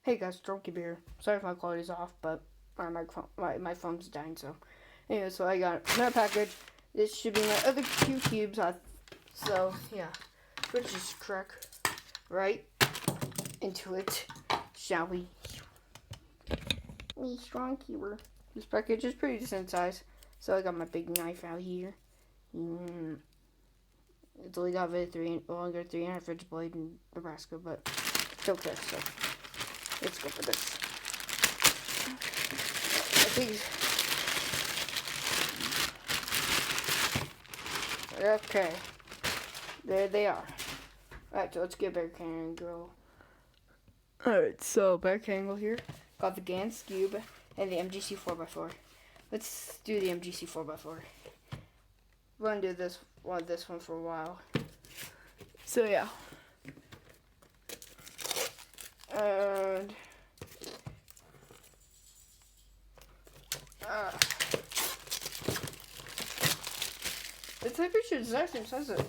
Hey guys, Drunky Beer. Sorry if my quality's off, but my phone's dying, so. Anyway, so I got another package. This should be my other two cubes. So, yeah. Let's just crack right into it, shall we? Me, strong keeper. This package is pretty decent size, so I got my big knife out here. It's only got a longer 3.5 inch blade in Nebraska, but it's okay, so let's go for this. I think. Okay. There they are. Alright, so let's get Bear Kangle. Alright, so Bear Kangle here. Got the GAN skewb and the MGC 4x4. Let's do the MGC 4x4. We're gonna do this one for a while. So yeah. And the temperature is exact same size of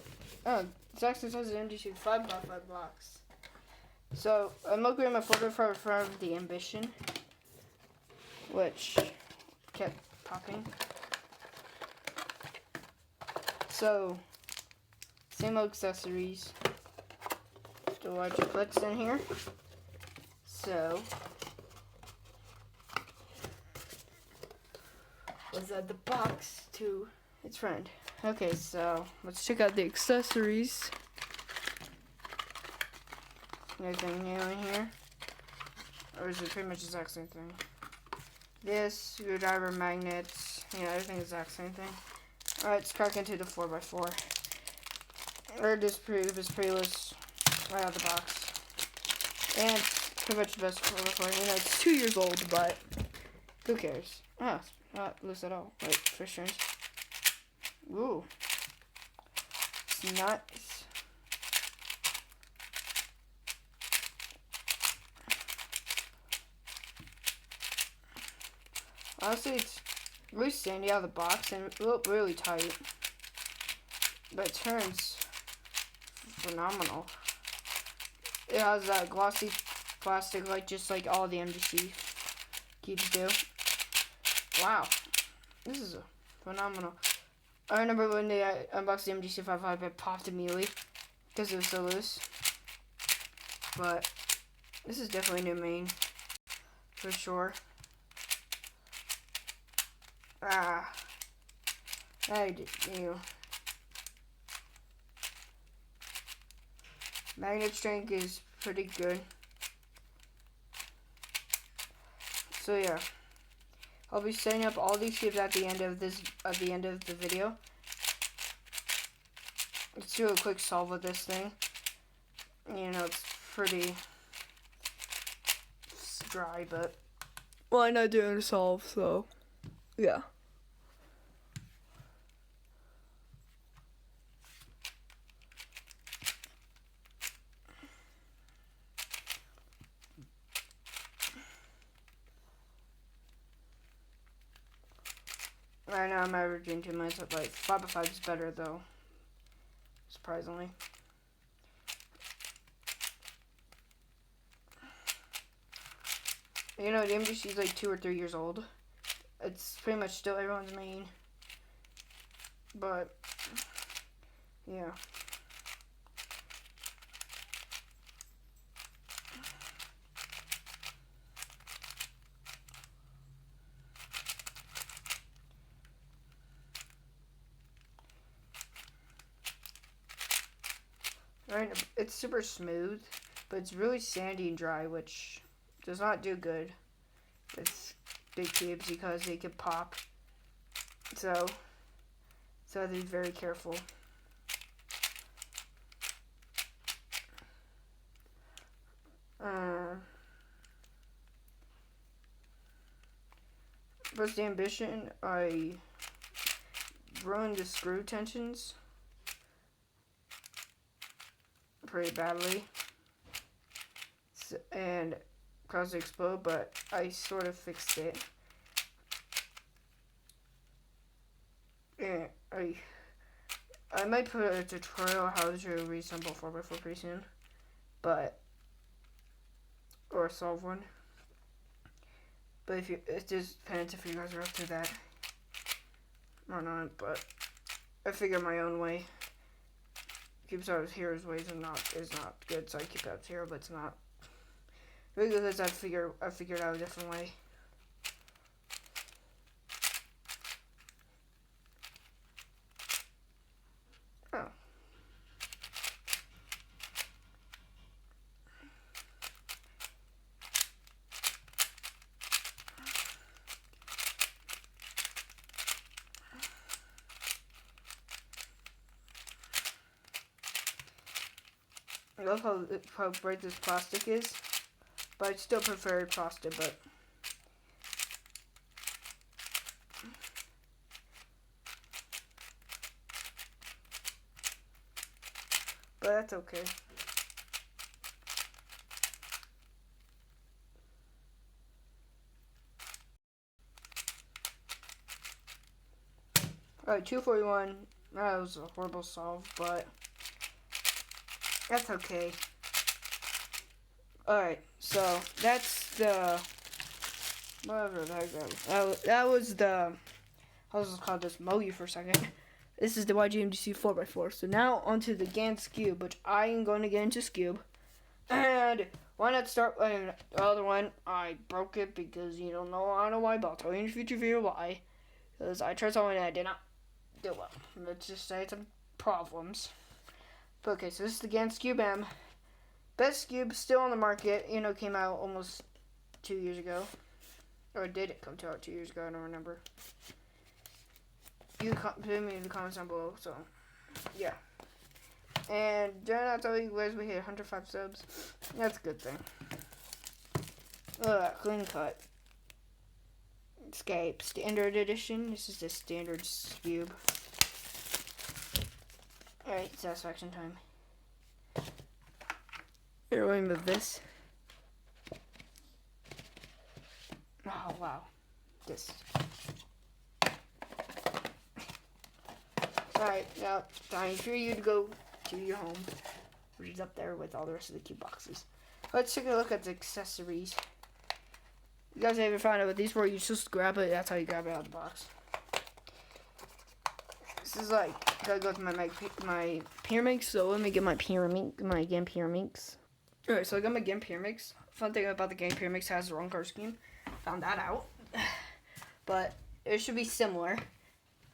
exact same size of the MGC 5x5 box. So I'm upgrading my photo from the Ambition, which kept popping. So same old accessories. The YJmgc in here. So let's add the box to its friend. Okay, so let's check out the accessories. Anything new in here? Or is it pretty much the exact same thing? This, screwdriver, magnets, everything is the exact same thing. Alright, let's crack into the 4x4. I heard this pretty loose right out of the box. And it's pretty much the best 4x4. It's 2 years old, but who cares? Oh, it's not loose at all. Wait, fish turns. Ooh. It's nice. Honestly, it's really sandy out of the box and really tight. But it turns phenomenal. It has that glossy plastic just like all the MGC cubes do. Wow. This is phenomenal. I remember when they unboxed the MGC 5.5, it popped immediately because it was so loose. But this is definitely a new main for sure. Magnet strength is pretty good. So yeah, I'll be setting up all these cubes at the end of the video. Let's do a quick solve with this thing. It's pretty dry, but well, I'm not doing a solve, so yeah. Right now I'm averaging 2 minutes, but like 5x5 is better though, surprisingly. The MGC is like 2 or 3 years old. It's pretty much still everyone's main. But yeah. Right, it's super smooth, but it's really sandy and dry, which does not do good with big cubes because they could pop. So I have to be very careful. Plus the Ambition, I ruined the screw tensions pretty badly and caused it to explode, but I sort of fixed it. And I might put a tutorial how to reassemble 4x4 pretty soon, but or solve one. But if you, it just depends if you guys are up to that or not. But I figure my own way. Keeps out of Hero's ways is not good, so I keep it out of Hero, but it's not really good because I figured out a different way. Oh. I love how bright this plastic is, but I still prefer frosted, but that's okay. Alright, 241. That was a horrible solve, but that's okay. Alright, so that's the whatever the heck that was the I was just called this Mogi for a second. This is the YJmgc 4x4. So now onto the GAN skewb, which I am going to get into skewb. And why not start with the other one? I broke it because you don't know, I don't know why, but I'll tell you in the future video why. Because I tried something and I did not do well. Let's just say some problems. But okay, so this is the GAN skewb M. Best skewb still on the market. You know, came out almost 2 years ago. Or did it come out 2 years ago? I don't remember. You can put me in the comments down below, so yeah. And did I not tell you guys we hit 105 subs? That's a good thing. Clean cut. Escape standard edition. This is the standard skewb. Alright, satisfaction time. Here, let me move this. Oh wow. This. Alright, now time for you to go to your home, which is up there with all the rest of the cube boxes. Let's take a look at the accessories. You guys ever found out what these were? You just grab it, that's how you grab it out of the box. This is like, gotta go to my Pyramix, so let me get my GAN Pyramix. Alright, so I got my GAN Pyramix. Fun thing about the GAN Pyramix has the wrong color scheme. Found that out. But it should be similar.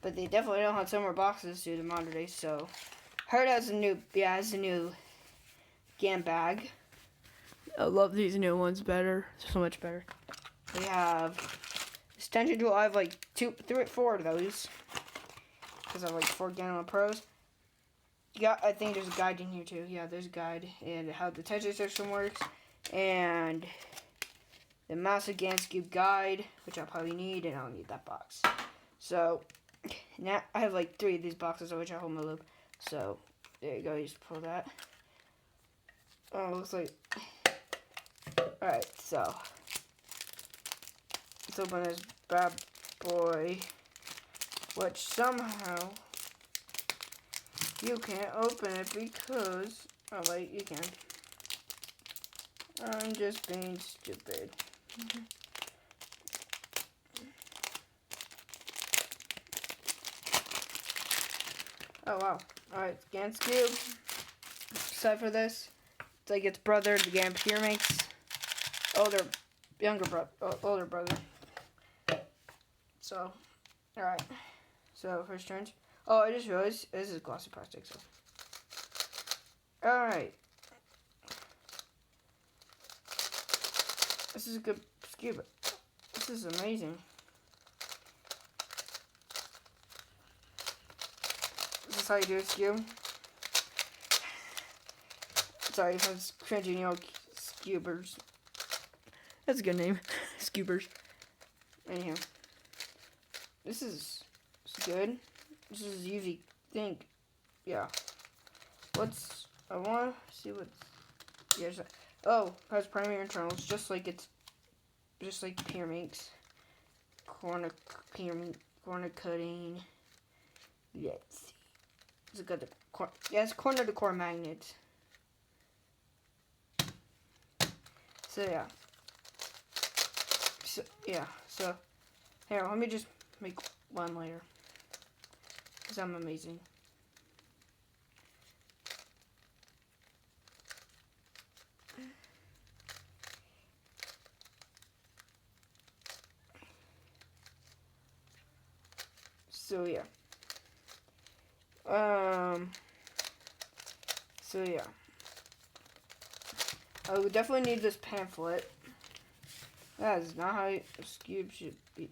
But they definitely don't have similar boxes to the modern day, so Heard has a new GAN bag. I love these new ones better. So much better. We have extension tool. I have like 4 of those. Because I have like 4 GAN Pros. Yeah, I think there's a guide in here too. Yeah, there's a guide. And how the texture system works. And the massive GAN skewb guide, which I'll probably need, and I'll need that box. So now I have like 3 of these boxes of which I hold my loop. So there you go, you just pull that. Oh, it looks like. Alright, so let's open this bad boy, which somehow you can't open it because, oh wait, you can. I'm just being stupid. Oh wow. Alright, GAN skewb. Except for this, it's like its brother, the GAN Pyramix. Older brother. So, alright. So, first turns. Oh, I just realized this is glossy plastic. So. Alright. This is a good skewb. This is amazing. This is how you do a skewb. Sorry if I was cringing, you know, skewbers. That's a good name. Skewbers. Anyhow. This is good. This is easy. Think. Yeah. I want to see what's. Yes. Oh, has primary internals, just like Pyramix. Corner cutting. Let's see. It's got the corner to core magnets. So yeah. So here, let me just make one layer. Because I'm amazing. So yeah. So yeah. I would definitely need this pamphlet. That is not how a skewb should be.